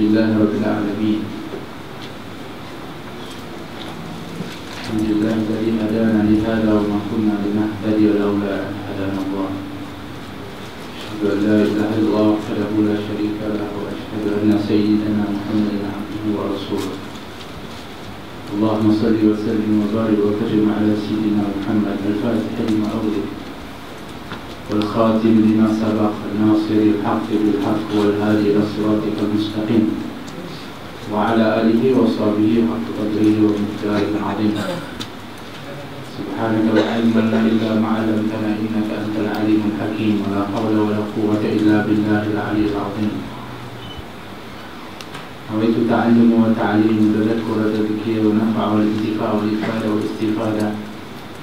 Alhamdulillah Rabbil Alamin. Alhamdulillah alladzi hadana li hadha wa ma kunna linahtadiya laula an hadana Allah. Asyhadu an la ilaha illallah wahdahu la syarika lahu wa asyhadu anna sayyidana Muhammadan abduhu wa rasuluh. Allahumma salli wa sallim wa barik wa karim ala sayyidina Muhammad al-Fatih lima ughliq wal khatim lima sabaq an-nasir al-haqq bil haqq wal hadi ila siratikal mustaqim wa ala alihi wa sahbihi haqqa qadrihi wa miqdarihi al-'azim. Subhanaka la ilma lana illa ma 'allamtana innaka antal alimul hakim. Wa la hawla wa la quwwata illa billahil 'aliyyil 'azim. Nawaitu ta'allum wa ta'lim wa tadhakkur wa tadhkir wa naf'a wal intifa' wal ifada wal istifada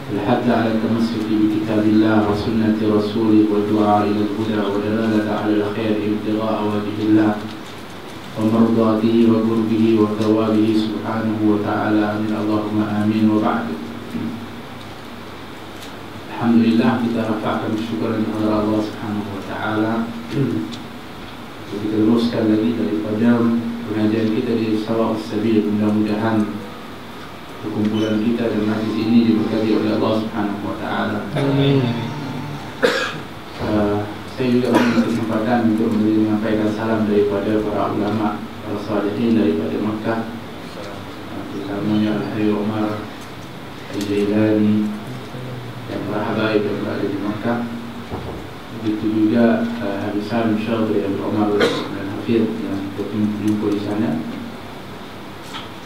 al-hadd 'ala at-tamassuk bi kitabillah wa sunnati rasulih wa du'a ila al-huda wa dalalata 'ala al-khair ibtigha'a wajhillah wa mardatihi wa qurbihi wa thawabihi subhanahu wa ta'ala. Amin Allahumma amin. Wa ba'du. Alhamdulillah, kita rafa'kan syukuran kepada Allah subhanahu wa ta'ala. Kita teruskan lagi daripada pengajian kita di Sawa'us Sabil. Mudah-mudahan perkumpulan kita dan majlis ini diberkati oleh Allah subhanahu wa ta'ala. Amin. Saya juga memiliki kesempatan untuk menyampaikan salam daripada para ulama, para salihin daripada Makkah, terutamanya Al-Hayy Umar Al-Jailani yang para habaib yang berada di Makkah. Begitu juga Habisan Syadri Al-Umar dan Hafid yang berjumpa di sana.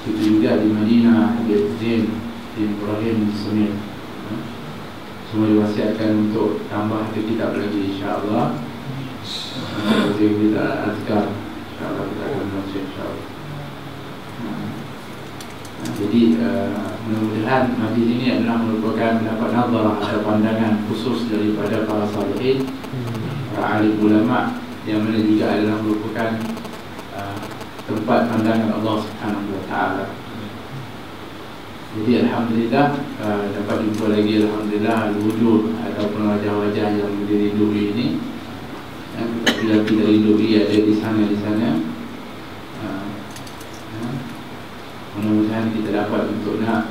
Begitu juga di Madinah Habib Zain bin Ibrahim Samir. Semua diwasiatkan untuk tambah ke kitab lagi, insyaAllah. Kita azkar, insyaAllah kita akan baca, insyaAllah. Jadi mudah-mudahan majlis ini adalah merupakan mendapat nazarah atau pandangan khusus daripada para salihin, para alim ulama, yang mana juga adalah merupakan tempat pandangan Allah Subhanahu wa ta'ala. Jadi alhamdulillah dapat jumpa lagi, alhamdulillah, al-wujud ataupun wajah-wajah yang dirindui ini, yang bila kita rindui ada di sana. Mudah-mudahan kita dapat untuk nak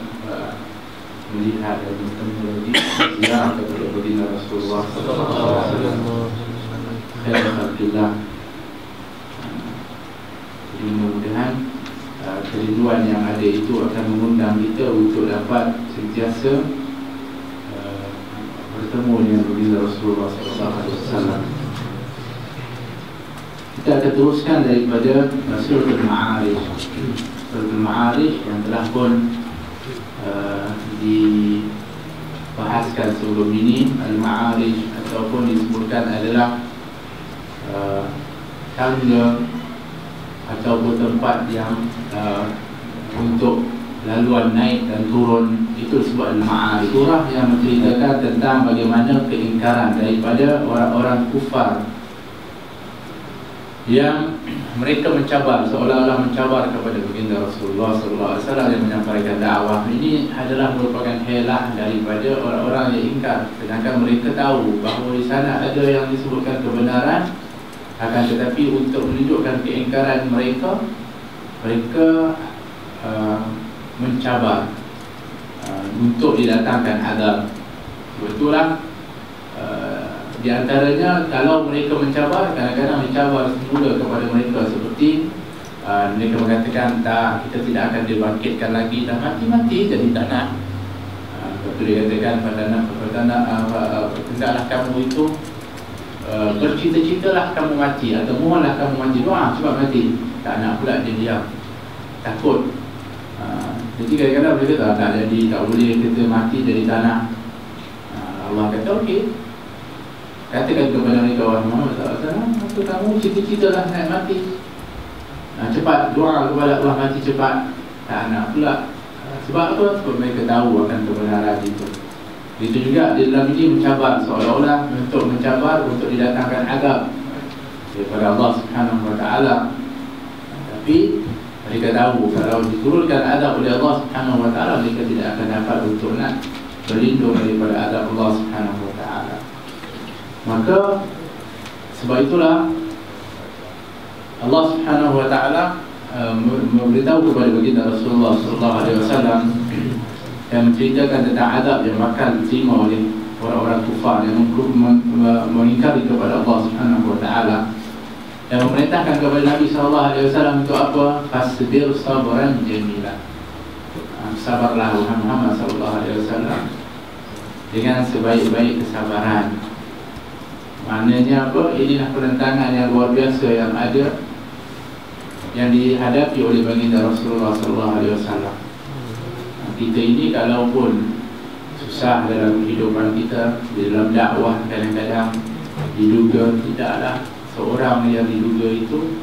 melihat dan bertemu lagi ziarah kepada baginda Rasulullah sallallahu alaihi wasallam. Alhamdulillah. Jadi mudah-mudahan kerinduan yang ada itu akan mengundang kita untuk dapat sentiasa bertemu dengan baginda Rasulullah sallallahu alaihi wasallam. Kita akan teruskan daripada Surah Al-Ma'arij. Surah Al-Ma'arij yang telah pun dibahaskan sebelum ini. Al-Ma'arij ataupun disebutkan adalah tangga ataupun tempat yang untuk laluan naik dan turun, itu disebut Al-Ma'arij. Surah yang menceritakan tentang bagaimana keingkaran daripada orang-orang kufar yang mereka mencabar, seolah-olah mencabar kepada baginda Rasulullah sallallahu alaihi wasallam yang menyampaikan dakwah. Ini adalah merupakan helah daripada orang-orang yang ingkar, sedangkan mereka tahu bahawa di sana ada yang disebutkan kebenaran, akan tetapi untuk menunjukkan keingkaran mereka mencabar untuk didatangkan azab. Betullah di antaranya, kalau mereka mencabar, kadang-kadang mencabar semula kepada mereka seperti mereka mengatakan, tak, kita tidak akan dibangkitkan lagi, dah mati-mati jadi tak nak. Lepas tu dia katakan, hendaklah kamu itu bercita-citalah kamu mati, atau mohonlah kamu mati, doa sebab mati. Tak nak pula dia diam, takut. Jadi kadang-kadang mereka tak jadi, tak boleh kita mati jadi tanah. Allah kata okey, katakan kepada mereka, wahai Muhammad SAW, maka kamu cita-citalah nak mati, cepat doa kepada Allah mati cepat. Tak nak pula. Sebab apa? Sebab mereka tahu akan kebenaran itu. Itu juga di dalam ini mencabar, seolah-olah untuk mencabar untuk didatangkan azab daripada Allah Subhanahu wa ta'ala. Tapi mereka tahu kalau diturunkan azab oleh Allah Subhanahu wa ta'ala, mereka tidak akan dapat untuk nak berlindung daripada azab Allah Subhanahu wa ta'ala. Maka sebab itulah Allah Subhanahu wa taala memberitahu kepada baginda Rasulullah sallallahu alaihi wasallam yang menceritakan tentang azab yang bakal diterima oleh orang-orang kufar yang mengingkari kepada Allah Subhanahu wa taala, dan memerintahkan kepada Nabi sallallahu alaihi wasallam untuk apa? Fasbir sabran jamila. Sabarlah Muhammad sallallahu alaihi wasallam dengan sebaik-baik kesabaran. Maknanya apa? Inilah penentangan yang luar biasa yang ada, yang dihadapi oleh baginda Rasulullah sallallahu alaihi wasallam. Kita ini kalaupun susah dalam kehidupan kita, di dalam dakwah, kadang-kadang diduga tidaklah seorang yang diduga itu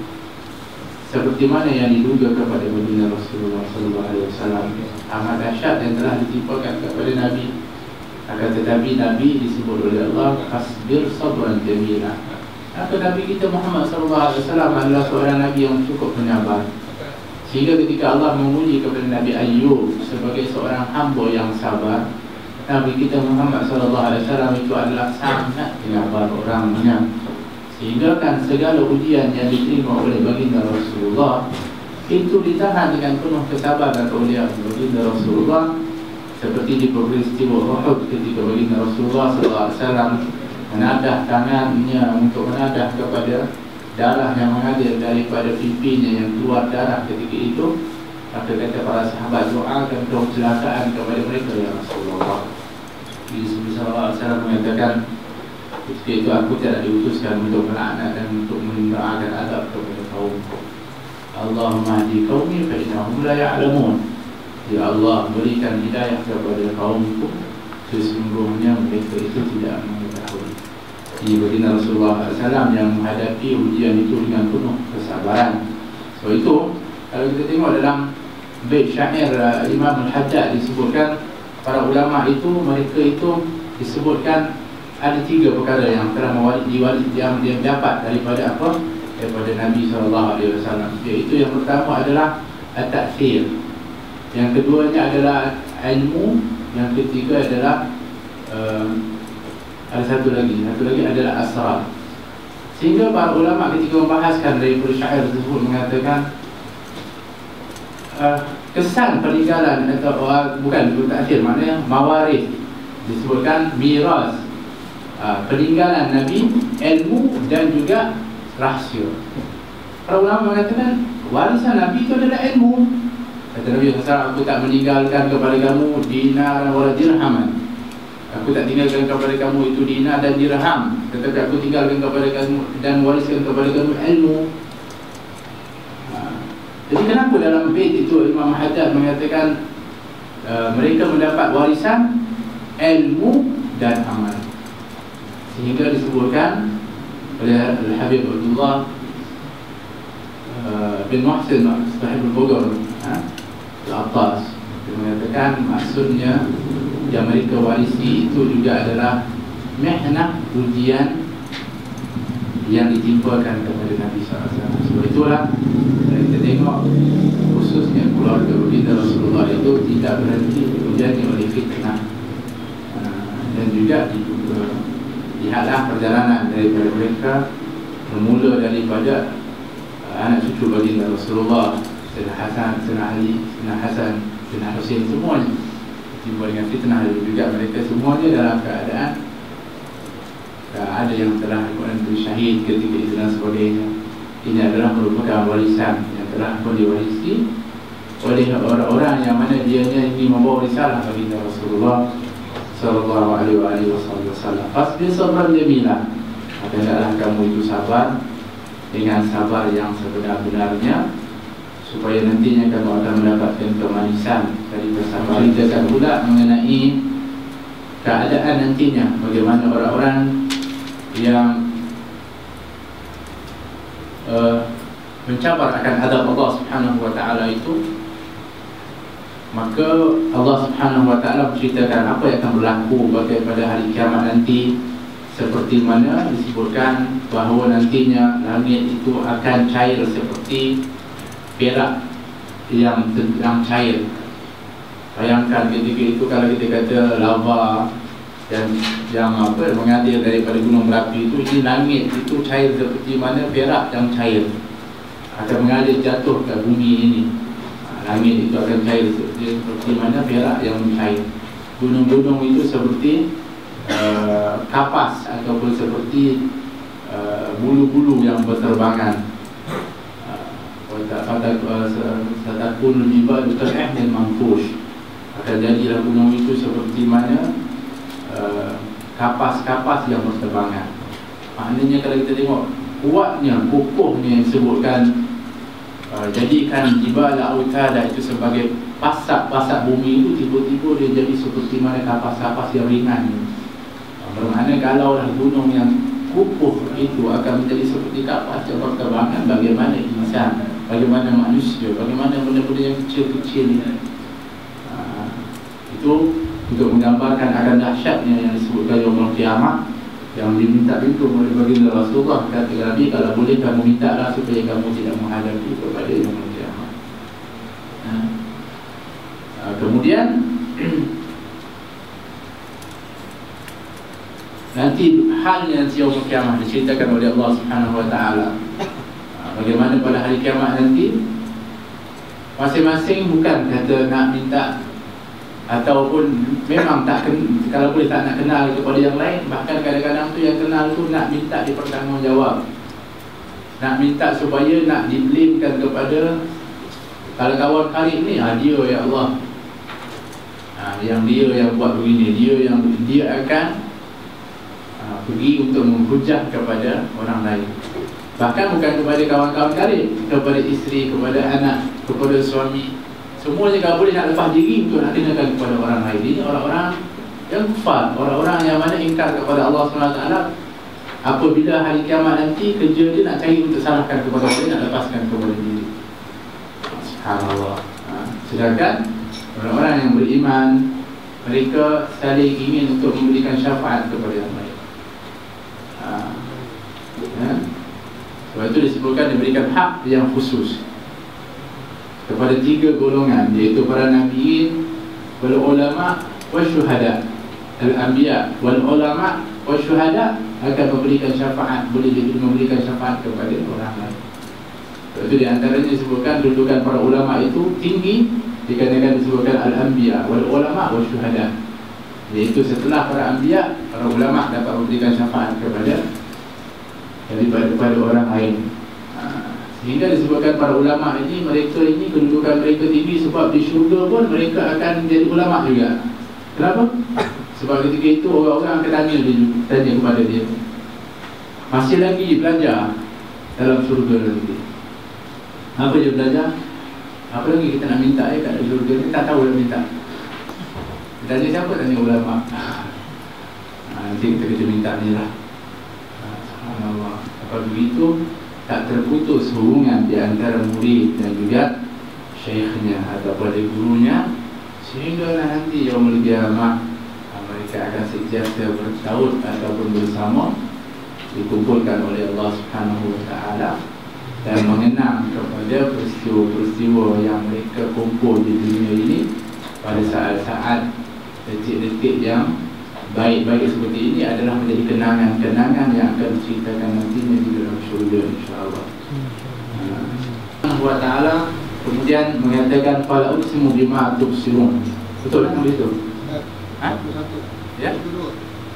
seperti mana yang diduga kepada baginda Rasulullah sallallahu alaihi wasallam. Amat dahsyat yang telah ditimpakan kepada Nabi. Akan tetapi Nabi disebut oleh Allah fasbir sabran jamila. Maka Nabi kita Muhammad sallallahu alaihi wasallam adalah seorang Nabi yang cukup penyabar. Sehingga ketika Allah memuji kepada Nabi Ayyub sebagai seorang hamba yang sabar, Nabi kita Muhammad sallallahu alaihi wasallam itu adalah sangat penyabar orangnya. Sehingga kan segala ujian yang diterima oleh baginda Rasulullah itu ditahan dengan penuh kesabaran oleh baginda Rasulullah. Seperti di peristiwa Uhud ketika baginda Rasulullah sallallahu alaihi wasallam menadah tangannya untuk menadah kepada darah yang mengalir daripada pipinya yang keluar darah ketika itu, maka kata para sahabat, doakan kecelakaan kepada mereka ya Rasulullah. Nabi sallallahu alaihi wasallam mengatakan, ketika itu aku tidak diutuskan untuk melaknat dan untuk mendoakan azab kepada kaumku. Allahumma hdi qaumi fa innahum la ya'lamun. Ya Allah, berikan hidayah kepada kaumku, sesungguhnya mereka itu tidak mengetahui. Jadi baginda Rasulullah SAW yang menghadapi ujian itu dengan penuh kesabaran. So itu, kalau kita tengok dalam bait syair Imam Al-Haddad disebutkan, para ulama itu, mereka itu disebutkan ada 3 perkara yang telah yang dia dapat daripada apa? Daripada Nabi SAW. Iaitu yang pertama adalah at-ta'thir, yang keduanya adalah ilmu, yang ketiga adalah ada satu lagi adalah asrar. Sehingga para ulama ketika membahaskan dari syair tersebut mengatakan kesan peninggalan atau bukan ta'thir, maknanya mawarith, disebutkan miras, peninggalan Nabi, ilmu dan juga rahsia. Para ulama mengatakan warisan Nabi itu adalah ilmu. Kata Nabi SAW, aku tak meninggalkan kepada kamu dinar wala dirhaman. Aku tak tinggalkan kepada kamu itu dinar dan dirham, tetapi aku tinggalkan kepada kamu dan wariskan kepada kamu ilmu. Jadi kenapa dalam bait itu Imam Haddad mengatakan mereka mendapat warisan ilmu dan amal, sehingga disebutkan oleh Al-Habib Abdullah bin Muhsin Sahib Al-Bughar Al-Attas, dia mengatakan maksudnya yang mereka warisi itu juga adalah mihnah, ujian yang ditimpakan kepada Nabi SAW. Sebab itulah kita tengok khususnya keluarga baginda Rasulullah itu tidak berhenti ujiannya oleh fitnah, dan juga lihatlah perjalanan daripada mereka bermula daripada anak cucu baginda Rasulullah, Sayyidina Hasan, Sayyidina Ali, Sayyidina Hasan, Sayyidina Husain, semuanya timbul dengan fitnah. Juga mereka semuanya dalam keadaan ada yang telah menjadi syahid ketika itu dan sebagainya. Ini adalah merupakan warisan yang telah pun diwarisi oleh orang-orang yang mana dianya ini membawa risalah baginda Rasulullah sallallahu alaihi wasallam. Fasbir sabran jamila, maka hendaklah kamu itu sabar dengan sabar yang sebenar-benarnya, supaya nantinya kamu akan mendapatkan kemanisan dari kesabaran. Kita pula mengenai keadaan nantinya, bagaimana orang-orang yang mencabar akan azab Allah Subhanahu wa taala itu. Maka Allah Subhanahu wa taala menceritakan apa yang akan berlaku pada hari kiamat nanti, seperti mana disebutkan bahawa nantinya langit itu akan cair seperti perak yang cair. Bayangkan ketika itu kalau kita kata lava yang mengalir daripada gunung berapi itu, ini langit itu cair seperti mana perak yang cair. akan mengalir jatuh ke bumi ini. Langit itu akan cair, dia seperti mana perak yang mencair. Gunung-gunung itu seperti kapas ataupun seperti bulu-bulu yang berterbangan. Satakun jibal kal'ahnil manfush, akan jadilah gunung itu seperti mana kapas-kapas yang berterbangan. Maknanya kalau kita tengok kuatnya, kokohnya yang disebutkan, jadikan jibal autada itu sebagai pasak-pasak bumi itu, tiba-tiba dia jadi seperti mana kapas-kapas yang ringan. Bermakna kalau gunung yang kukuh itu akan menjadi seperti kapas yang berterbangan, bagaimana insan, bagaimana manusia, bagaimana benda-benda yang kecil-kecil ini. Itu untuk menggambarkan akan dahsyatnya yang disebutkan yaumul qiyamah, yang diminta itu oleh baginda Rasulullah. Kata Nabi, kalau boleh kamu mintalah supaya kamu tidak menghadapi kepada yaumul qiyamah. Kemudian nanti halnya yaumul qiyamah diceritakan oleh Allah Subhanahu wa taala. Bagaimana pada hari kiamat nanti, masing-masing bukan kata nak minta ataupun memang tak kalau boleh tak nak kenal kepada yang lain. Bahkan kadang-kadang tu yang kenal tu nak minta dipertanggungjawab, nak minta supaya nak dibelikan kepada, kalau kawan karib ni, dia ya Allah, yang dia yang buat begini, dia akan pergi untuk menghujah kepada orang lain. Bahkan bukan kepada kawan-kawan karib, kepada isteri, kepada anak, kepada suami, semuanya kalau boleh nak lepas diri untuk nak kenakan kepada orang lain. Ini orang-orang yang kufar, orang-orang yang mana ingkar kepada Allah SWT. Apabila hari kiamat nanti, kerja dia nak cari untuk salahkan kepada dia, nak lepaskan kepada diri. Subhanallah. Sedangkan orang-orang yang beriman, mereka saling ingin untuk memberikan syafaat kepada yang lain. Sebab itu disebutkan diberikan hak yang khusus kepada 3 golongan, iaitu para nabiin, wal ulama wa syuhada. Al-anbiya wal ulama wa syuhada akan memberikan syafaat, boleh memberikan syafaat kepada orang lain. Sebab itu di antaranya disebutkan kedudukan para ulama itu tinggi, dikarenakan disebutkan al-anbiya wal ulama wa syuhada, iaitu setelah para anbiya, para ulama dapat memberikan syafaat kepada orang lain. Sehingga disebutkan para ulama ini, mereka ini kedudukan mereka tinggi sebab di syurga pun mereka akan jadi ulama juga. Kenapa? Sebab ketika itu orang-orang akan tanya kepada dia, masih lagi belajar dalam syurga nanti. Apa dia belajar? Apa lagi kita nak minta kat syurga ni, tak tahu nak minta. Tanya siapa? Tanya ulama. Nanti kita minta ni lah. Subhanallah. Kalau begitu, tak terputus hubungan di antara murid dan juga syekhnya ataupun gurunya, sehingga nanti yaumul qiyamah mereka akan sentiasa bertaut ataupun bersama, dikumpulkan oleh Allah Subhanahu wa taala dan mengenang kepada peristiwa-peristiwa yang mereka kumpul di dunia ini pada saat-saat, detik-detik yang baik-baik seperti ini adalah menjadi kenangan-kenangan yang akan diceritakan nantinya di dalam syurga, insyaAllah. Allah Ta'ala kemudian mengatakan fala uqsimu bima tubsirun. Betul tak itu? Ya?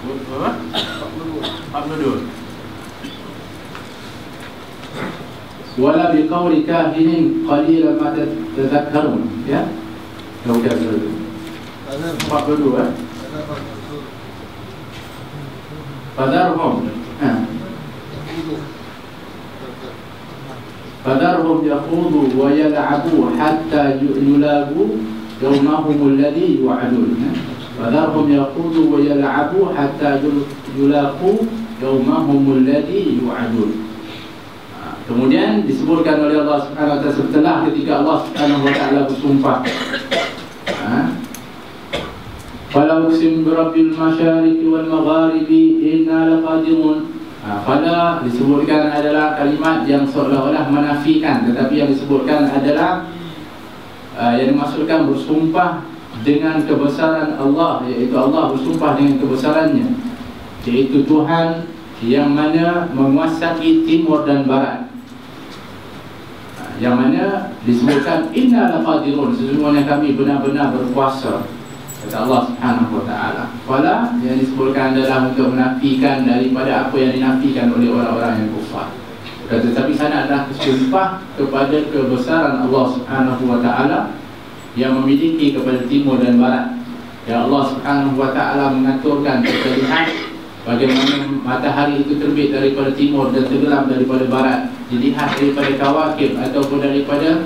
Berapa? 42. Wala biqawli kahinin qalilan ma tadhakkarun. Ya? Kau kata dulu. 42. Fadarhum yakhudu wa yal'abu hatta yulagu yawmahum alladhi yu'adun. Fadarhum yakhudu wa yal'abu hatta yulagu yawmahum alladhi yu'adun. Kemudian disebutkan oleh Allah Subhanahu wa taala setelah ketika Allah Subhanahu wa taala bersumpah, fala uqsim birabbil masyariqi wal magharibi inna laqadirun. Fala disebutkan adalah kalimat yang seolah-olah menafikan, tetapi yang disebutkan adalah yang dimaksudkan bersumpah dengan kebesaran Allah, iaitu Allah bersumpah dengan kebesarannya, iaitu Tuhan yang mana menguasai timur dan barat. yang mana disebutkan inna laqadirun, sesungguhnya kami benar-benar berkuasa, kata Allah Subhanahu wa taala. Wala yang disebutkan adalah untuk menafikan daripada apa yang dinafikan oleh orang-orang yang kufar. Tetapi sana adalah sumpah kepada kebesaran Allah Subhanahu wa taala yang memiliki kepada timur dan barat. Ya Allah Subhanahu wa taala mengaturkan kita lihat bagaimana matahari itu terbit daripada timur dan tenggelam daripada barat, dilihat daripada kawakib ataupun daripada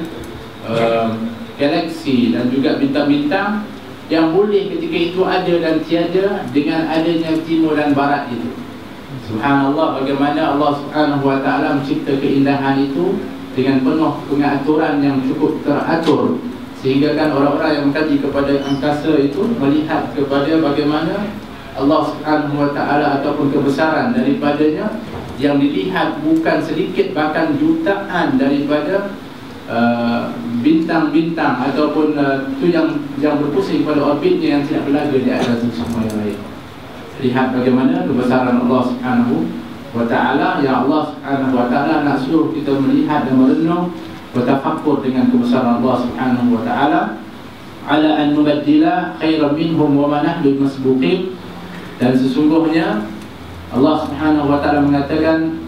galaksi dan juga bintang-bintang yang boleh ketika itu ada dan tiada dengan adanya timur dan barat itu. Subhanallah, bagaimana Allah Subhanahu wa taala mencipta keindahan itu dengan penuh pengaturan yang cukup teratur, sehingga kan orang-orang yang mengkaji kepada angkasa itu melihat kepada bagaimana Allah Subhanahu wa taala ataupun kebesaran daripadanya yang dilihat bukan sedikit, bahkan jutaan daripada bintang-bintang ataupun itu yang berpusing pada orbitnya yang tidak berlaga di atas semua yang lain. Lihat bagaimana kebesaran Allah Subhanahu wa taala. Ya Allah Subhanahu wa taala nak suruh kita melihat dan merenung, bertafakkur dengan kebesaran Allah Subhanahu wa taala. Ala an nubaddila khairan minhum wa ma nahnu masbuqin. Dan sesungguhnya Allah Subhanahu wa taala mengatakan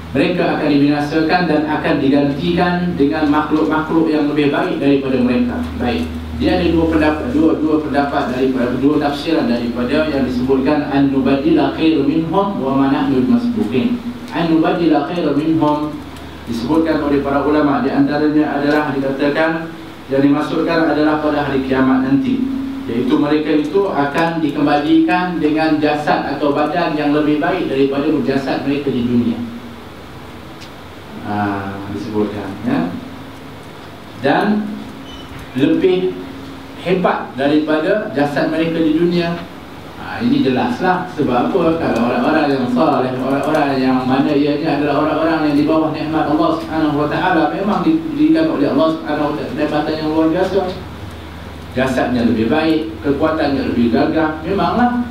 mereka akan dibinasakan dan akan digantikan dengan makhluk-makhluk yang lebih baik daripada mereka. Baik, dia ada dua pendapat daripada dua tafsiran daripada yang disebutkan an-nubaddila khairan minhum wa ma nahnu masbuqin. An-nubaddila khairan minhum disebutkan oleh para ulama, di antaranya adalah dikatakan yang dimaksudkan adalah pada hari kiamat nanti, iaitu mereka itu akan dikembalikan dengan jasad atau badan yang lebih baik daripada jasad mereka di dunia. Disebutkan ya. Dan lebih hebat daripada jasad mereka di dunia. Ini jelaslah sebab apa? Kalau orang-orang yang saleh, orang-orang yang mana ianya adalah orang-orang yang di bawah nikmat Allah Subhanahu wa taala, memang diberikan oleh Allah Subhanahu wa taala nikmat yang luar biasa. Jasadnya lebih baik, kekuatannya lebih gagah. Memanglah,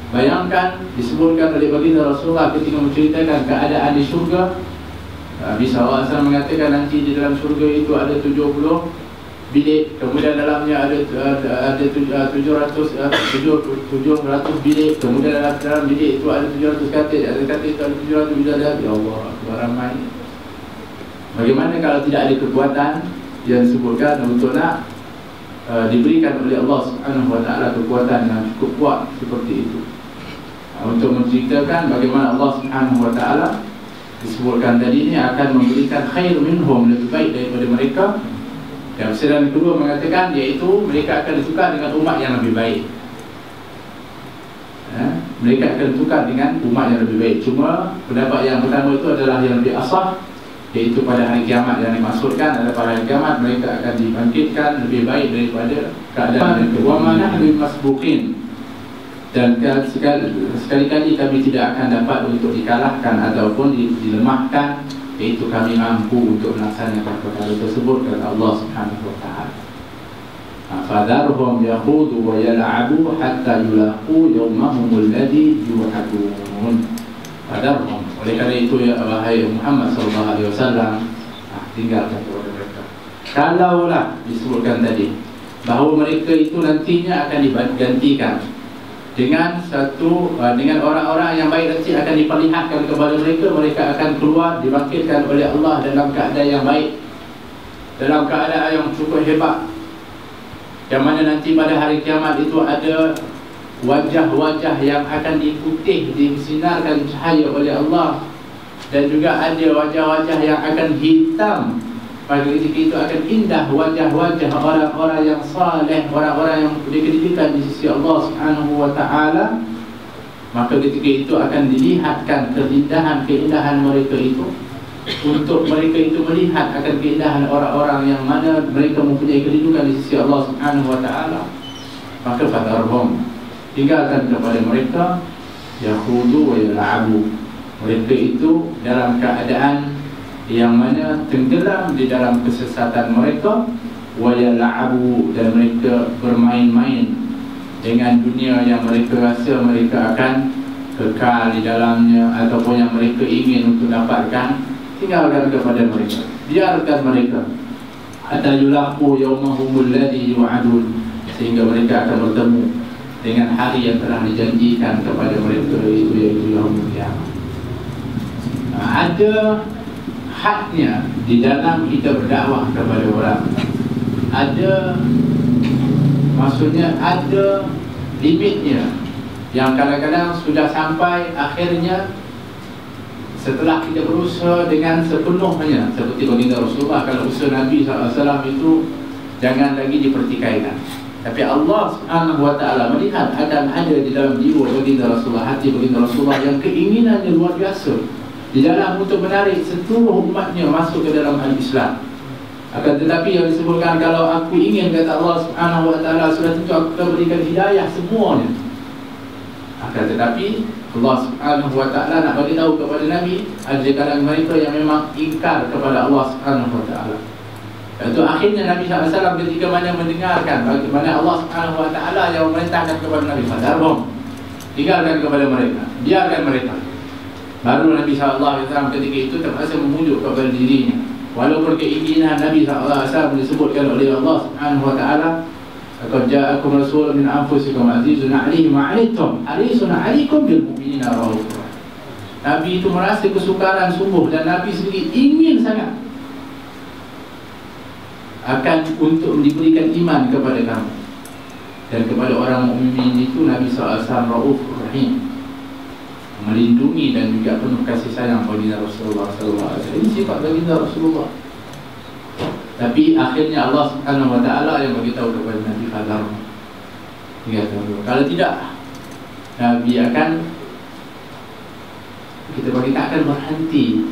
bayangkan disebutkan oleh baginda Rasulullah ketika menceritakan keadaan di syurga. Nabi SAW mengatakan nanti di dalam syurga itu ada 70 bilik, kemudian dalamnya ada 700 bilik, kemudian dalam bilik itu ada 700 katil, ada katil itu ada 700 bidadari. Ya Allah, ramai. Bagaimana kalau tidak ada kekuatan yang disebutkan untuk nak diberikan oleh Allah Subhanahu wa taala kekuatan yang cukup kuat seperti itu, untuk menceritakan bagaimana Allah Subhanahu wa taala disebutkan tadi ini akan memberikan khair minhum, lebih baik daripada mereka. Dan tafsiran kedua mengatakan iaitu mereka akan ditukar dengan umat yang lebih baik. Mereka akan ditukar dengan umat yang lebih baik. Cuma pendapat yang pertama itu adalah yang lebih asah, iaitu pada hari kiamat. Yang dimaksudkan adalah pada hari kiamat mereka akan dibangkitkan lebih baik daripada keadaan mereka. Wa ma nahnu masbuqin. Dan sekali-kali kami tidak akan dapat untuk dikalahkan ataupun dilemahkan, iaitu kami mampu untuk melaksanakan perkara tersebut, kata Allah Subhanahu wa taala. Fadharhum yakhudu wa yal'abu hatta yulaqu yawmahum alladhi yu'adun. Fadharhum, oleh kerana itu ya wahai Muhammad sallallahu alaihi wasallam, tinggalkan kepada mereka. Kalaulah disebutkan tadi bahawa mereka itu nantinya akan digantikan dengan dengan orang-orang yang baik, nanti akan diperlihatkan kepada mereka, mereka akan keluar dibangkitkan oleh Allah dalam keadaan yang baik, dalam keadaan yang cukup hebat, yang mana nanti pada hari kiamat itu ada wajah-wajah yang akan diputih, disinarkan cahaya oleh Allah, dan juga ada wajah-wajah yang akan hitam. Pada ketika itu akan indah wajah-wajah orang-orang yang saleh, orang-orang yang dikedikan di sisi Allah Subhanahu wa taala. Maka ketika itu akan dilihatkan keindahan mereka itu, untuk mereka itu melihat akan keindahan orang-orang yang mana mereka mempunyai kedudukan di sisi Allah Subhanahu wa taala. Maka fadharhum, tinggalkan kepada mereka, yakhudu wa yal'abu. Mereka itu dalam keadaan yang mana tenggelam di dalam kesesatan mereka, wa yal'abu, dan mereka bermain-main dengan dunia yang mereka rasa mereka akan kekal di dalamnya, ataupun yang mereka ingin untuk dapatkan tinggalkan kepada mereka, biarkan mereka hatta yulaqu yawmahumul ladzi yu'adun, sehingga mereka akan bertemu dengan hari yang telah dijanjikan kepada mereka, yaitu yaumul qiyamah. Ada hadnya di dalam kita berdakwah kepada orang. Ada, maksudnya ada limitnya, yang kadang-kadang sudah sampai akhirnya setelah kita berusaha dengan sepenuhnya, seperti baginda Rasulullah, kalau usaha Nabi SAW itu jangan lagi dipertikaikan. Tapi Allah Subhanahu wa ta'ala melihat ada di dalam jiwa baginda Rasulullah, hati baginda Rasulullah yang keinginannya luar biasa di dalam untuk menarik seluruh umatnya masuk ke dalam al-Islam. Akan tetapi yang disebutkan, kalau aku ingin, kata Allah Subhanahu wa ta'ala, sudah tentu aku akan berikan hidayah semuanya. Akan tetapi Allah Subhanahu wa ta'ala nak bagi tahu kepada Nabi, ada di kalangan mereka yang memang ingkar kepada Allah Subhanahu wa ta'ala. Itu akhirnya Nabi SAW ketika mana mendengarkan bagaimana Allah Subhanahu wa ta'ala yang memerintahkan kepada Nabi, fadarhum, tinggalkan kepada mereka, biarkan mereka. Baru Nabi SAW ketika itu terpaksa memujuk kepada dirinya, walaupun keinginan Nabi SAW disebutkan oleh Allah Subhanahu wa ta'ala, laqad ja'akum rasulun min anfusikum azizun 'alaihi ma 'anittum harisun 'alaikum bil mu'minina raufur. Nabi itu merasa kesukaran sungguh, dan Nabi sendiri ingin sangat akan untuk diberikan iman kepada kamu. Dan kepada orang mukmin itu Nabi SAW raufur rahim, melindungi dan juga penuh kasih sayang baginda Rasulullah SAW. Ini sifat baginda Rasulullah. Tapi akhirnya Allah Subhanahu wa ta'ala yang beritahu kepada Nabi Fadhar, kalau tidak, Nabi akan, kita akan berhenti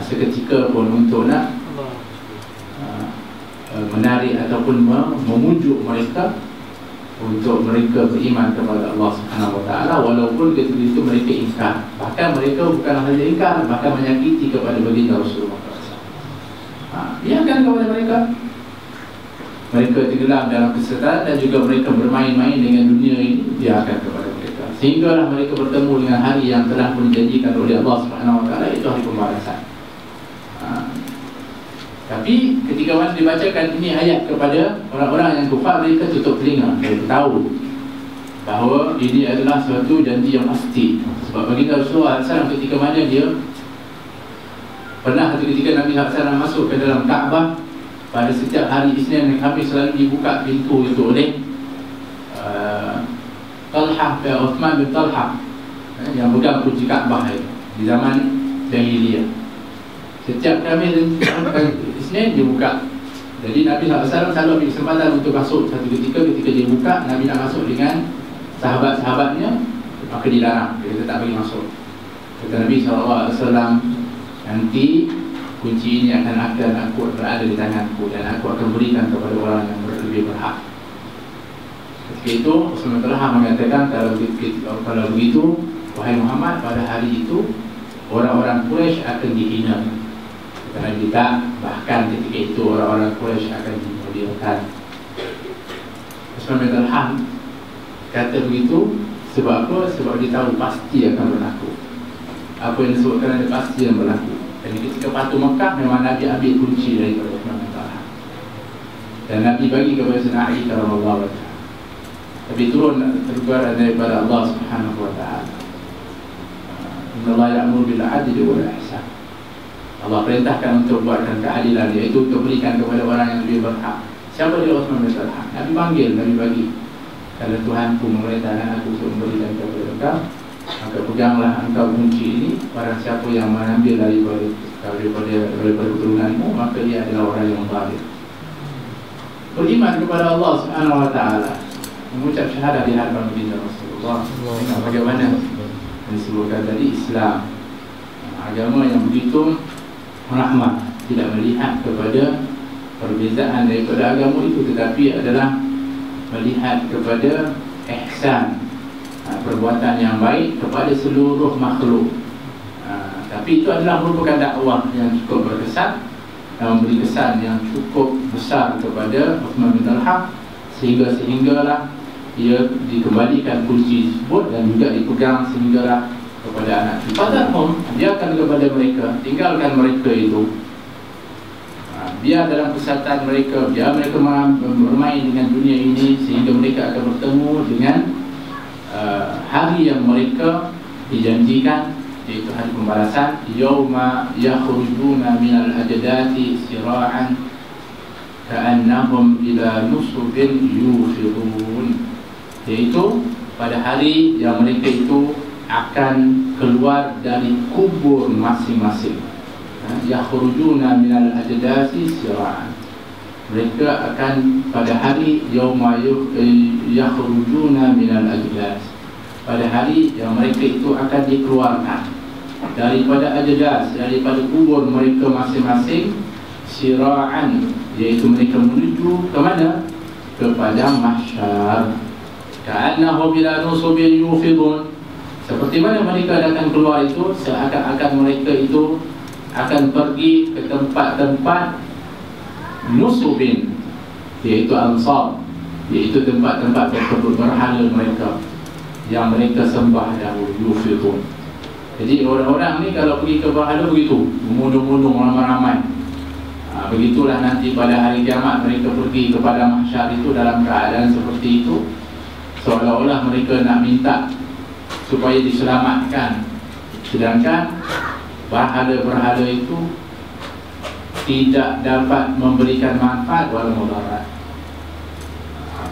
seketika pun untuk nak menarik ataupun memujuk mereka untuk mereka beriman kepada Allah Subhanahu wa ta'ala, walaupun ketika itu mereka ingkar. Bahkan mereka bukan hanya ingkar, bahkan menyakiti kepada baginda Rasulullah. Biarkan kepada mereka. Mereka tenggelam dalam kesesatan dan juga mereka bermain-main dengan dunia ini, biarkan kepada mereka, sehinggalah mereka bertemu dengan hari yang telah dijanjikan oleh Allah Subhanahu wa ta'ala, itu hari pembalasan. Tapi ketika mana dibacakan ini ayat kepada orang-orang yang kufar, mereka tutup telinga. Mereka tahu bahawa ini adalah suatu janji yang pasti. Sebab baginda Rasulullah SAW ketika mana dia pernah ketika Nabi SAW masuk ke dalam Kaabah, pada setiap hari Isnin dan Khamis selalu dibuka pintu itu oleh Talha, Uthman bin Talha, yang pegang kunci Kaabah itu di zaman Jahiliyah. Setiap Khamis dan Isnin dibuka. Jadi Nabi SAW selalu ambil kesempatan untuk masuk. Satu ketika dia buka, Nabi nak masuk dengan sahabat-sahabatnya, maka dilarang, dia tak bagi masuk. Kata Nabi SAW, nanti kunci ini akan aku berada di tanganku, dan aku akan berikan kepada orang yang lebih berhak. Ketika itu Rasulullah mengatakan, kalau begitu wahai Muhammad, pada hari itu orang-orang Quraisy akan dihina. Kata Nabi, tak, bahkan ketika itu orang-orang Quraisy akan dimuliakan. Rasulullah kata begitu sebab apa? Sebab dia tahu pasti akan berlaku. Apa yang disebutkan ada pasti yang berlaku. Dan ketika Fatu Mekah, memang Nabi ambil kunci daripada Uthman bin Talha, dan Nabi bagi kepada Sayyidina Ali radhiyallahu anhu. Tapi turun terkeluar daripada Allah Subhanahu wa ta'ala. Inna Allah ya'muru bil 'adli wal ihsan. Allah perintahkan untuk buatkan keadilan, iaitu untuk berikan kepada orang yang lebih berhak. Siapa dia Uthman bin Talha? Nabi panggil, Nabi bagi, kalau Tuhanku memerintahkan aku untuk memberikan kepada engkau, maka peganglah engkau kunci ini. Barang siapa yang mengambil daripada keturunanmu, maka dia adalah orang yang zalim. Beriman kepada Allah Subhanahu wa ta'ala, mengucap syahadah di hadapan baginda Rasulullah. Bagaimana disebutkan tadi, Islam agama yang begitu rahmat, tidak melihat kepada perbezaan daripada agama itu, tetapi adalah melihat kepada ihsan, perbuatan yang baik kepada seluruh makhluk. Tapi itu adalah merupakan dakwah yang cukup berkesan dan memberi kesan yang cukup besar kepada Uthman bin Talha, sehinggalah ia dikembalikan kunci tersebut dan juga dipegang, sehinggalah kepada anak cucu. Fadharhum, biarkan kepada mereka, tinggalkan mereka itu. Biar dalam kesihatan mereka, biar mereka bermain dengan dunia ini sehingga mereka akan bertemu dengan hari yang mereka dijanjikan, yaitu hari pembalasan. Yauma yakhrujuna minal ajdati sira'an ka'annahum ila nusubin yufidun, yaitu pada hari yang mereka itu akan keluar dari kubur masing-masing. Yakhrujuna minal ajdasi sira'an, mereka akan pada hari yauma yakhrujuna minal ajdas, pada hari yang mereka itu akan dikeluarkan daripada ajdas, daripada kubur mereka masing-masing, sira'an, yaitu mereka menuju ke mana? Kepada mahsyar. Ka'annahu bila nusubin yufidun, seperti mana mereka akan keluar itu, seakan-akan mereka itu akan pergi ke tempat-tempat nusubin, yaitu ansar, yaitu tempat-tempat berhala mereka yang mereka sembah dahulu, yufidun. Jadi orang-orang ni kalau pergi ke berhala begitu, memundung-mundung ramai-ramai. Begitulah nanti pada hari kiamat mereka pergi kepada mahsyar itu dalam keadaan seperti itu, seolah-olah mereka nak minta supaya diselamatkan, sedangkan berhala-berhala itu tidak dapat memberikan manfaat walau mudarat.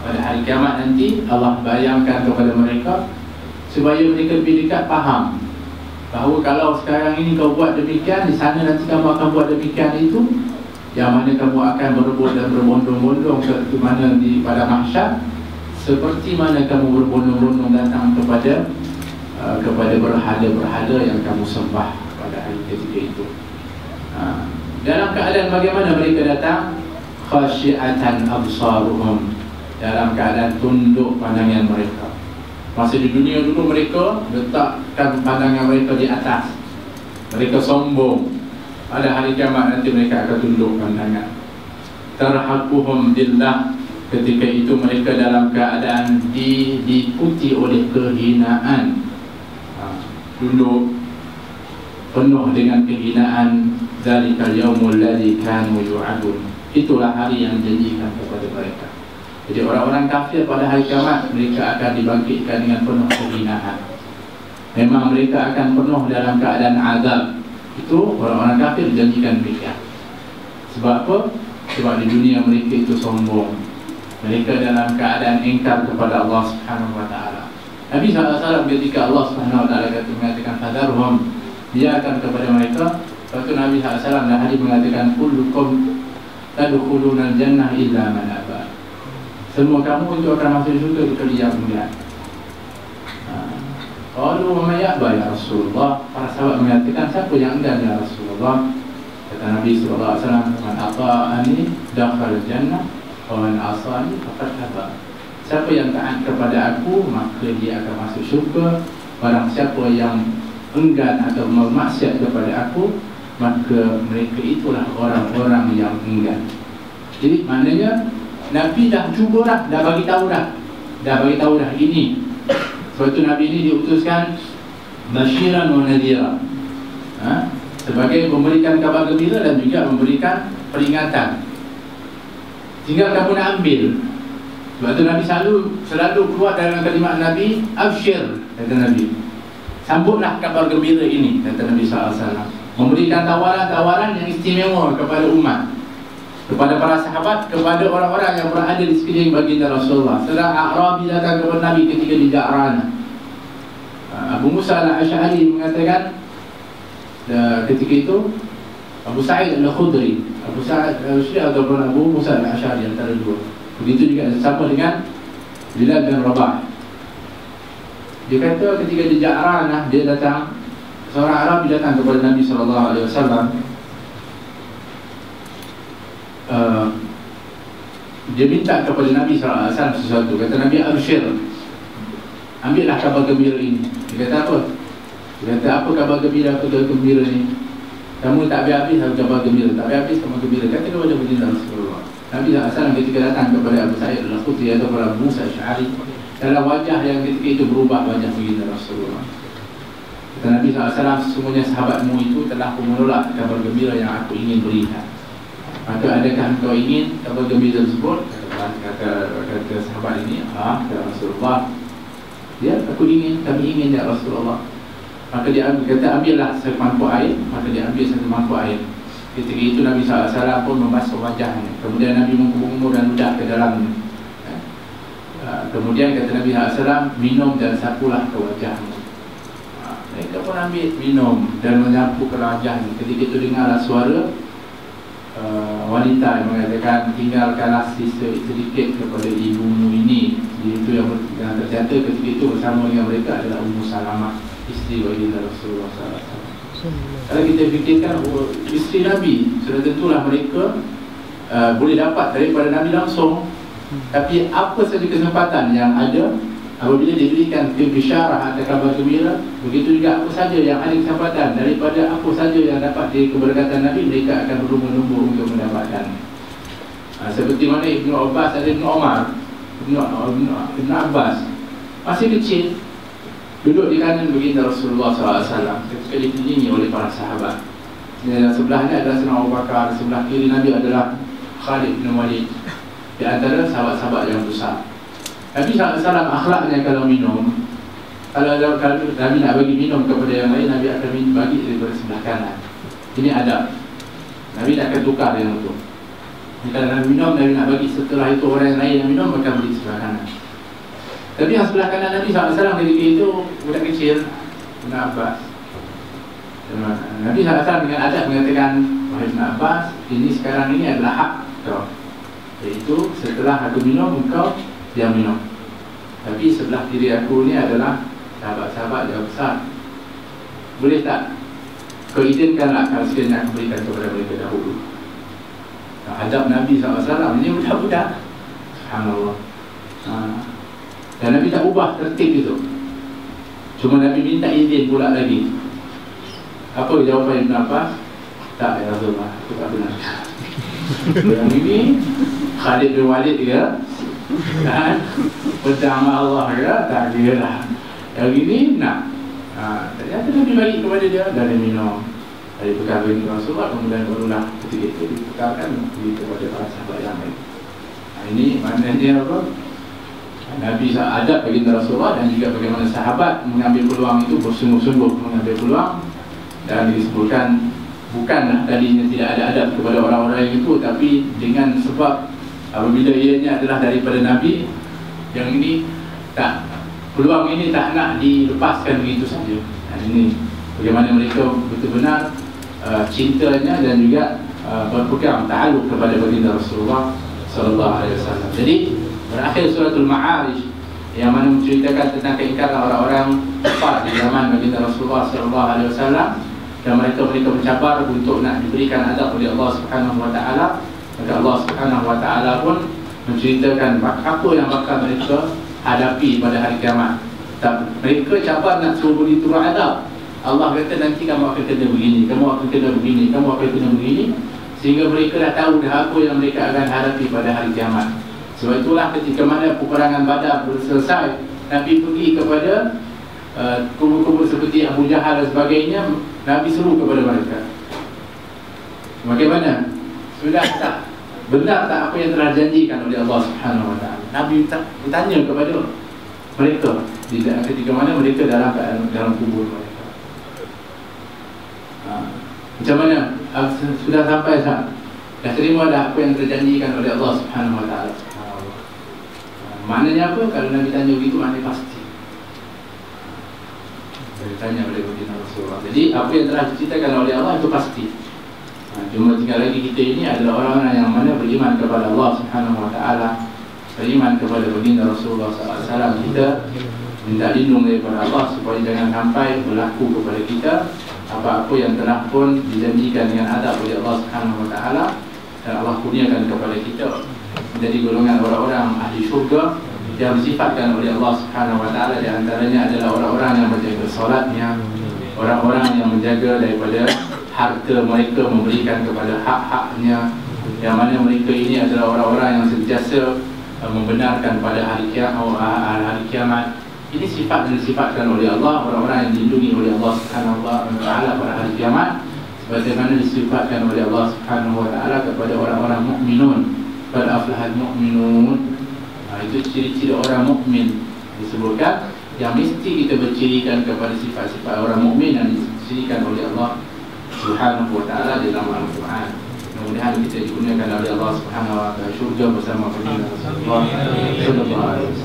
Pada hari kiamat nanti Allah bayangkan kepada mereka supaya mereka lebih dekat faham bahawa kalau sekarang ini kau buat demikian, di sana nanti kamu akan buat demikian itu, yang mana kamu akan berebut dan berbondong-bondong ke mana pada mahsyar, seperti mana kamu berbondong-bondong datang kepada berhala-berhala yang kamu sembah pada hari ketika itu. Dalam keadaan bagaimana mereka datang? Khasyi'atan absaruhum, dalam keadaan tunduk pandangan mereka. Masa di dunia dulu mereka letakkan pandangan mereka di atas, mereka sombong. Pada hari kiamat nanti mereka akan tunduk pandangan. Tarhaquhum dillah, ketika itu mereka dalam keadaan diikuti oleh kehinaan, tunduk penuh dengan kehinaan. Zalikal yaumul ladzi kanu yu'adun, itulah hari yang dijanjikan kepada mereka. Jadi orang-orang kafir pada hari kiamat mereka akan dibangkitkan dengan penuh kehinaan. Memang mereka akan penuh dalam keadaan azab. Itu orang-orang kafir dijanjikan demikian. Sebab apa? Sebab di dunia mereka itu sombong, mereka dalam keadaan ingkar kepada Allah Subhanahu wa taala. Nabi SAW ketika Allah Subhanahu wa taala mengatakan fadharhum, biarkan kepada mereka. Lepas tu Nabi SAW dah hari mengatakan kullukum tadkhuluna al-jannah illa man aba, semua kamu itu akan masuk syurga kecuali yang enggan. Qalu wa may ya'ba ya Rasulullah, para sahabat mengatakan siapa yang enggan ya Rasulullah? Kata Nabi SAW, man ata'ani dakhala al-jannah wa man asani faqad aba, siapa yang taat kepada aku maka dia akan masuk syurga, barang siapa yang enggan atau bermaksiat kepada aku maka mereka itulah orang-orang yang enggan. Jadi maknanya Nabi dah cuba dah bagi tahu dah ini. Sebab tu Nabi ini diutuskan basyiran wa nadhira, sebagai memberikan kabar gembira dan juga memberikan peringatan. Tinggal kamu nak ambil. Sebab tu Nabi selalu keluar dalam kalimat Nabi, absyir, kata Nabi, sambutlah kabar gembira ini, kata Nabi SAW. Memberikan tawaran-tawaran yang istimewa kepada umat, kepada para sahabat, kepada orang-orang yang berada di sekeliling baginda Rasulullah. Seorang A'rabi datang kepada Nabi ketika di Ja'ran. Abu Musa al-Asy'ari mengatakan ketika itu, Abu Sa'id al-Khudri, Abu Sa'id al-Khudri ataupun Abu Musa al-Asy'ari, antara dua. Begitu juga sama dengan Bilal bin Rabah. Dia kata ketika di Ja'ran, dia datang, seorang Arabi datang kepada Nabi SAW. Dia minta kepada Nabi SAW sesuatu. Kata Nabi, absyir, ambillah kabar gembira ini. Dia kata apa? Dia kata, apa kabar gembira ni? Kamu tak habis-habis kabar gembira, tak habis-habis kabar gembira. Kata kepada baginda Rasulullah. Nabi SAW ketika datang kepada Abu Sa'id al-Khudri atau Abu Musa al-Asy'ari, dalam wajah yang ketika itu berubah wajah baginda Rasulullah. Kata Nabi SAW, sesungguhnya sahabatmu itu telah menolak kabar gembira yang aku ingin berikan. Maka adakah engkau ingin kabar gembira tersebut? Kata sahabat ini, kata Rasulullah, ya, aku ingin, kami ingin ya Rasulullah. Maka dia kata, ambillah satu mangkuk air. Maka dia ambil satu mangkuk air. Ketika itu Nabi SAW pun membasuh wajahnya. Kemudian Nabi mengumur dan ludah ke dalamnya. Kemudian kata Nabi SAW, minum dan sapulah ke wajahmu. Mereka pun ambil minum dan menyapu ke wajahnya. Ketika itu dengarlah suara wanita yang mengatakan, tinggalkanlah sisa sedikit kepada ibumu ini. Itu yang tercatat ketika itu bersama dengan mereka adalah Ummu Salamah, isteri baginda Rasulullah SAW. Kalau kita fikirkan isteri Nabi, sudah tentulah mereka boleh dapat daripada Nabi langsung. Tapi apa saja kesempatan yang ada, apabila diberikan kebisyarah atau kabar gembira, begitu juga apa saja yang ada kesempatan daripada apa saja yang dapat dari keberkatan Nabi, mereka akan berlumba-lumba untuk mendapatkan. Seperti mana Ibnu Abbas dan Ibnu Umar, Ibnu Abbas masih kecil, duduk di kanan baginda Rasulullah SAW ketika dikelilingi oleh para sahabat. Dan sebelahnya adalah Sayyidina Abu Bakar, sebelah kiri Nabi adalah Khalid bin Walid, di antara sahabat-sahabat yang besar. Nabi SAW akhlaknya kalau minum, kalau Nabi nak bagi minum kepada yang lain, Nabi akan bagi daripada sebelah kanan. Ini adab. Nabi tak akan tukar dengan itu. Kalau Nabi minum, Nabi nak bagi setelah itu orang yang lain yang minum, akan beri sebelah kanan. Tapi yang sebelah kanan Nabi SAW ketika itu budak kecil, Ibn Abbas. Nabi SAW dengan adab mengatakan, wahai Ibn Abbas, ini sekarang ini adalah hak kau, iaitu setelah aku minum, engkau yang minum. Tapi sebelah kiri aku ni adalah sahabat-sahabat yang besar. Boleh tak kau izinkanlah kalau sekiranya aku berikan kepada mereka dahulu. Adab Nabi SAW ini budak-budak, subhanallah. Dan Nabi tak ubah tertib itu. Cuma Nabi minta izin pula lagi. Apa jawapan Ibn Abbas? Tak, ya Rasulullah, aku tak benar. Yang ini Khalid bin Walid ke, dan pedang Allah ke, tak kira lah. Yang ini nak, ternyata Nabi bagi kepada dia dari minum, dari perkara ini Rasulullah. Kemudian barulah ketika itu dipekarkan kepada para sahabat yang lain. Ini maknanya apa? Nabi adab baginda Rasulullah, dan juga bagaimana sahabat mengambil peluang itu, bersungguh-sungguh mengambil peluang. Dan disebutkan bukanlah tadinya tidak ada adab kepada orang-orang yang itu, tapi dengan sebab apabila ianya adalah daripada Nabi, yang ini tak, peluang ini tak nak dilepaskan begitu saja. Dan ini bagaimana mereka betul-benar cintanya dan juga berpegang ta'alluq kepada baginda Rasulullah SAW. Jadi berakhir suratul Ma'arij yang mana menceritakan tentang keingkaran orang-orang kafir di zaman baginda Rasulullah SAW, dan mereka mencabar untuk nak diberikan adab oleh Allah Subhanahu Wa Taala. Maka Allah Subhanahu Wa Taala pun menceritakan apa yang bakal mereka hadapi pada hari kiamat. Mereka cabar nak suruh beri turun adab. Allah kata nanti kamu akan kena begini, kamu akan kena begini, kamu akan kena begini, sehingga mereka dah tahu dah apa yang mereka akan hadapi pada hari kiamat. Sebab itulah ketika mana peperangan Badar selesai, Nabi pergi kepada kubu-kubu seperti Abu Jahal dan sebagainya. Nabi seru kepada mereka, bagaimana? Sudah tak? Benar tak apa yang telah janjikan oleh Allah Subhanahu Wa Taala? Nabi bertanya kepada mereka ketika mana mereka dalam kubur mereka. Macam mana? Sudah sampai tak? Dah terima dah apa yang terjanjikan oleh Allah Subhanahu Wa Taala? Maknanya apa? Kalau Nabi tanya begitu, maknanya pasti. Tanya oleh baginda Rasulullah. Jadi apa yang telah diceritakan oleh Allah itu pasti. Cuma tinggal lagi kita ini adalah orang-orang yang mana beriman kepada Allah Subhanahu Wa Taala, beriman kepada baginda Rasulullah SAW. Kita minta lindung daripada Allah supaya jangan sampai berlaku kepada kita apa-apa yang telah pun dijanjikan dengan adab oleh Allah Subhanahu Wa Taala, dan Allah kurniakan kepada kita menjadi golongan orang-orang ahli syurga yang disifatkan oleh Allah Subhanahu Wa Taala. Di antaranya adalah orang-orang yang menjaga solatnya, orang-orang yang menjaga daripada harta mereka, memberikan kepada hak-haknya, yang mana mereka ini adalah orang-orang yang sentiasa membenarkan pada hari kiamat, Ini sifat yang disifatkan oleh Allah, orang-orang yang dilindungi oleh Allah Subhanahu wa taala pada hari kiamat, sebagaimana disifatkan oleh Allah Subhanahu wa taala kepada orang-orang mukminun. Qad aflahal mu'minun. Itu ciri-ciri orang mukmin disebutkan, yang mesti kita bercirikan kepada sifat-sifat orang mukmin yang dicirikan oleh Allah Subhanahu wa taala di dalam Al-Quran. Mudah-mudahan kita digunakan oleh Allah Subhanahu wa taala syurga bersama Rasulullah sallallahu alaihi wasallam.